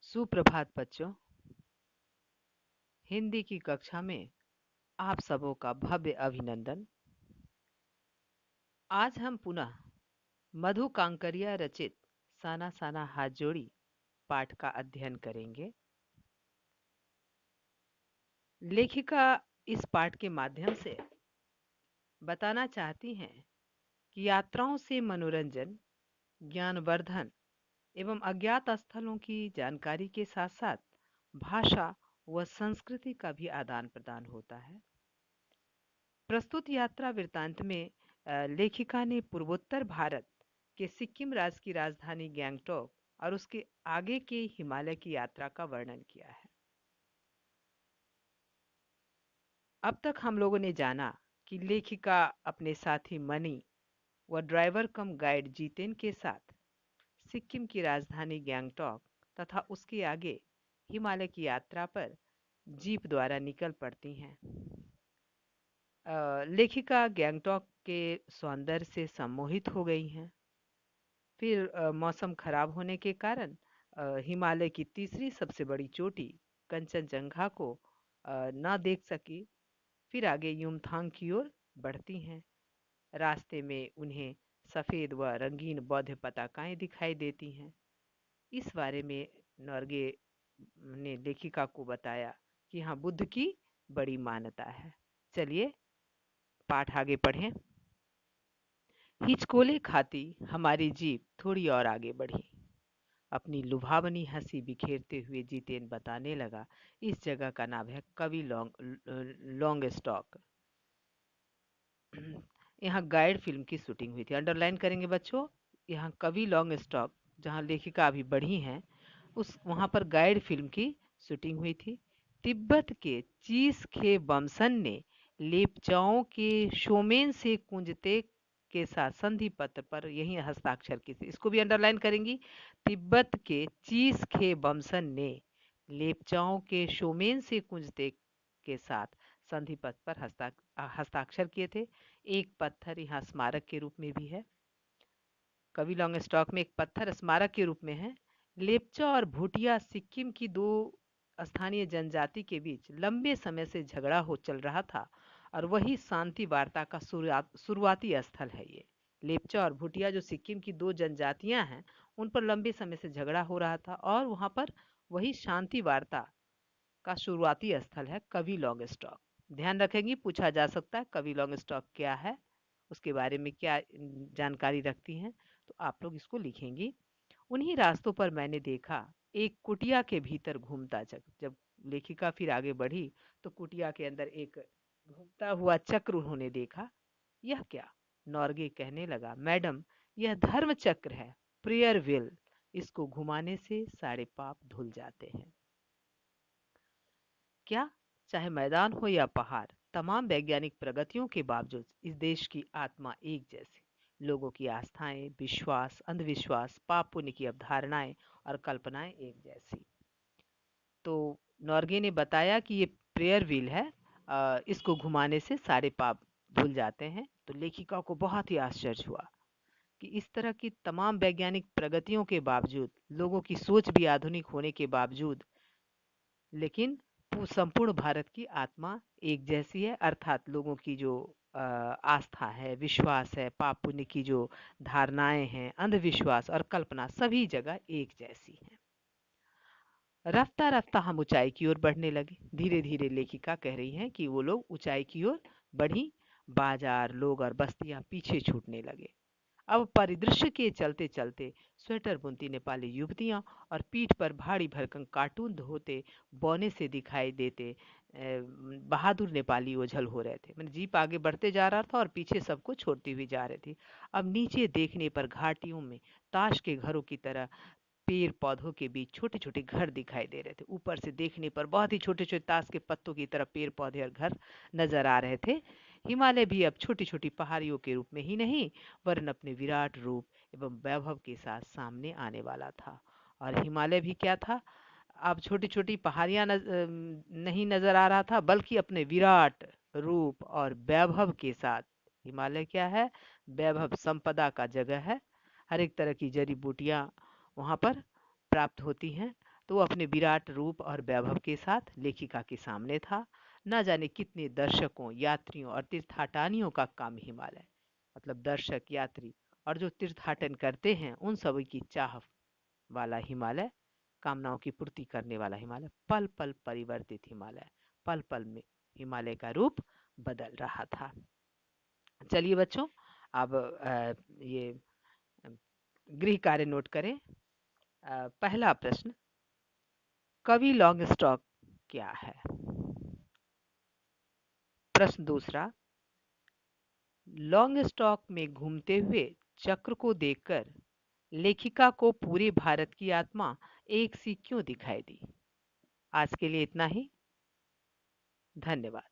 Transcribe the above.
सुप्रभात बच्चों। हिंदी की कक्षा में आप सबों का भव्य अभिनंदन। आज हम पुनः मधु कांकरिया रचित साना साना हाथ जोड़ी पाठ का अध्ययन करेंगे। लेखिका इस पाठ के माध्यम से बताना चाहती हैं कि यात्राओं से मनोरंजन, ज्ञानवर्धन एवं अज्ञात स्थलों की जानकारी के साथ साथ भाषा व संस्कृति का भी आदान प्रदान होता है। प्रस्तुत यात्रा वृत्तांत में लेखिका ने पूर्वोत्तर भारत के सिक्किम राज्य की राजधानी गैंगटॉक और उसके आगे के हिमालय की यात्रा का वर्णन किया है। अब तक हम लोगों ने जाना कि लेखिका अपने साथी मनी व ड्राइवर कम गाइड जीतेन के साथ सिक्किम की राजधानी गैंगटॉक तथा उसके आगे हिमालय की यात्रा पर जीप द्वारा निकल पड़ती हैं। लेखिका गैंगटॉक के सौंदर्य से सम्मोहित हो गई हैं। फिर मौसम खराब होने के कारण हिमालय की तीसरी सबसे बड़ी चोटी कंचनजंगा को ना देख सकी। फिर आगे युमथांग की ओर बढ़ती हैं। रास्ते में उन्हें सफ़ेद व रंगीन बौद्ध पताकाएं दिखाई देती हैं। इस बारे में नॉर्गे ने लेखिका को बताया कि हाँ, बुद्ध की बड़ी मान्यता है। चलिए पाठ आगे पढ़ें। हिचकोले खाती हमारी जीप थोड़ी और आगे बढ़ी। अपनी लुभावनी हंसी बिखेरते हुए जीतेन बताने लगा, इस जगह का नाम है कवि लॉन्ग स्टॉक। यहाँ गाइड फिल्म की शूटिंग हुई थी। अंडरलाइन करेंगे बच्चों। यहाँ कवि लॉन्ग स्टॉक जहाँ लेखिका अभी बढ़ी हैं, उस वहाँ पर गाइड फिल्म की शूटिंग हुई थी। तिब्बत के चीस खे बमसन ने लेपचाओं के शोमेन से कुंजते के साथ संधि पत्र पर यही हस्ताक्षर की थी। इसको भी अंडरलाइन करेंगी। तिब्बत के चीस खे बमसन ने लेपचाओं के शोमेन से कुंजते के साथ संधि पत्र पर हस्ताक्षर किए थे। एक पत्थर यहाँ स्मारक के रूप में भी है। कवि लॉन्ग स्टॉक में एक पत्थर स्मारक के रूप में है। लेप्चा और भूटिया सिक्किम की दो स्थानीय जनजाति के बीच लंबे समय से झगड़ा हो चल रहा था और वही शांति वार्ता का शुरुआती स्थल है। ये लेप्चा और भूटिया जो सिक्किम की दो जनजातियां हैं, उन पर लंबे समय से झगड़ा हो रहा था और वहां पर वही शांति वार्ता का शुरुआती स्थल है कवि लॉन्ग स्टॉक। ध्यान रखेंगी, पूछा जा सकता है कवि लॉन्ग स्टॉक क्या है, उसके बारे में क्या जानकारी रखती हैं, तो आप लोग इसको लिखेंगी। उन्हीं रास्तों पर मैंने देखा एक कुटिया के भीतर घूमता चक्र। जब लेखिका फिर आगे बढ़ी तो कुटिया के अंदर एक घूमता हुआ चक्र उन्होंने देखा। यह क्या? नॉर्गे कहने लगा, मैडम यह धर्म चक्र है, प्रेयर व्हील। इसको घुमाने से सारे पाप धुल जाते हैं। क्या? चाहे मैदान हो या पहाड़, तमाम वैज्ञानिक प्रगतियों के बावजूद इस देश की आत्मा एक जैसी। लोगों की आस्थाएं, विश्वास, अंधविश्वास, पाप पुण्य की अवधारणाएं और कल्पनाएं एक जैसी। तो नॉर्गे ने बताया कि ये प्रेयर व्हील है, इसको घुमाने से सारे पाप धुल जाते हैं। तो लेखिका को बहुत ही आश्चर्य हुआ कि इस तरह की तमाम वैज्ञानिक प्रगतियों के बावजूद, लोगों की सोच भी आधुनिक होने के बावजूद, लेकिन संपूर्ण भारत की आत्मा एक जैसी है। अर्थात लोगों की जो आस्था है, विश्वास है, पाप पुण्य की जो धारणाएं हैं, अंधविश्वास और कल्पना सभी जगह एक जैसी हैं। रफ्ता रफ्ता हम ऊंचाई की ओर बढ़ने लगे। धीरे धीरे लेखिका कह रही हैं कि वो लोग ऊंचाई की ओर बढ़ी। बाजार, लोग और बस्तियां पीछे छूटने लगे। अब परिदृश्य के चलते चलते स्वेटर बुनती नेपाली युवतियां और पीठ पर भारी भरकम कार्टून धोते बौने से दिखाई देते बहादुर नेपाली ओझल हो रहे थे। मैंने जीप आगे बढ़ते जा रहा था और पीछे सबको छोड़ती हुई जा रही थी। अब नीचे देखने पर घाटियों में ताश के घरों की तरह पेड़ पौधों के बीच छोटे छोटे घर दिखाई दे रहे थे। ऊपर से देखने पर बहुत ही छोटे छोटे ताश के पत्तों की तरह पेड़ पौधे और घर नजर आ रहे थे। हिमालय भी अब छोटी छोटी पहाड़ियों के रूप में ही नहीं, वरन अपने विराट रूप एवं वैभव के साथ सामने आने वाला था। और हिमालय भी क्या था? अब छोटी छोटी पहाड़ियां नहीं नजर आ रहा था, बल्कि अपने विराट रूप और वैभव के साथ। हिमालय क्या है? वैभव, संपदा का जगह है। हर एक तरह की जड़ी बूटियां वहाँ पर प्राप्त होती हैं। तो वो अपने विराट रूप और वैभव के साथ लेखिका के सामने था। न जाने कितने दर्शकों, यात्रियों और तीर्थाटनियों का काम हिमालय, मतलब दर्शक, यात्री और जो तीर्थाटन करते हैं उन सभी की चाह वाला हिमालय, कामनाओं की पूर्ति करने वाला हिमालय, पल पल परिवर्तित हिमालय, पल पल में हिमालय का रूप बदल रहा था। चलिए बच्चों, अब ये गृह कार्य नोट करें। पहला प्रश्न, कवि लॉन्गस्टॉक क्या है? प्रश्न दूसरा, लॉन्गस्टॉक में घूमते हुए चक्र को देखकर लेखिका को पूरे भारत की आत्मा एक सी क्यों दिखाई दी? आज के लिए इतना ही। धन्यवाद।